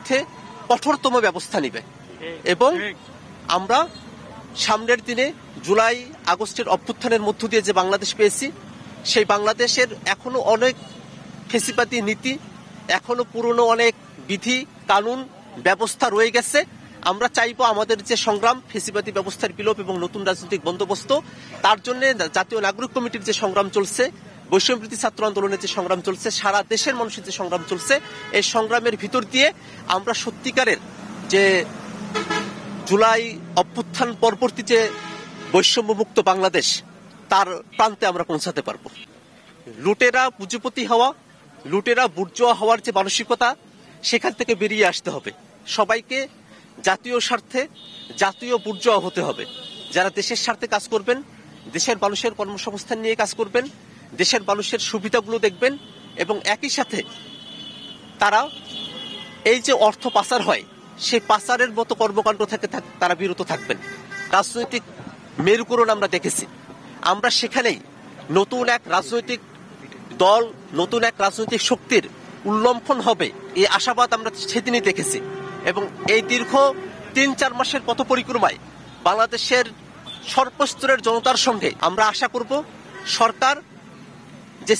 বিরুদ্ধে কঠোরতম ব্যবস্থা নেবে এবং আমরা সামনের দিনে জুলাই আগস্টের অভ্যুত্থানের মধ্য দিয়ে যে বাংলাদেশ পেয়েছি, সেই বাংলাদেশের এখনো অনেক ফেসিবাদী নীতি, এখনো পুরনো অনেক বিধি কানুন ব্যবস্থা রয়ে গেছে। আমরা চাইবো আমাদের যে সংগ্রাম, ফেসিবাদী ব্যবস্থার বিলোপ এবং নতুন রাজনৈতিক বন্দোবস্ত, তার জন্য জাতীয় নাগরিক কমিটির যে সংগ্রাম চলছে, বৈষম্যবিরোধী ছাত্র আন্দোলনের যে সংগ্রাম চলছে, সারা দেশের মানুষের যে সংগ্রাম চলছে, এই সংগ্রামের ভিতর দিয়ে আমরা সত্যিকারের যে জুলাই অভ্যুত্থান পরবর্তী যে বৈষম্যমুক্ত বাংলাদেশ, তার প্রান্তে আমরা পৌঁছাতে পারবো। লুটেরা পুঁজিপতি হওয়া, লুটেরা বুর্জোয়া হওয়ার যে মানসিকতা, সেখান থেকে বেরিয়ে আসতে হবে। সবাইকে জাতীয় স্বার্থে জাতীয় বুর্জোয়া হতে হবে। যারা দেশের স্বার্থে কাজ করবেন, দেশের মানুষের কর্মসংস্থান নিয়ে কাজ করবেন, দেশের মানুষের সুবিধাগুলো দেখবেন এবং একই সাথে তারা এই যে অর্থ পাচার হয়, সেই পাচারের মতো কর্মকাণ্ড থেকে তারা বিরত থাকবেন। রাজনৈতিক মেরুকরণ আমরা দেখেছি, আমরা সেখানেই নতুন এক রাজনৈতিক দল, নতুন এক রাজনৈতিক শক্তির উল্লম্ফন হবে, এই আশাবাদ আমরা সেদিনই দেখেছি। এবং এই দীর্ঘ ৩-৪ মাসের পথ পরিক্রমায় বাংলাদেশের সর্বস্তরের জনতার সঙ্গে আমরা আশা করব সরকার যে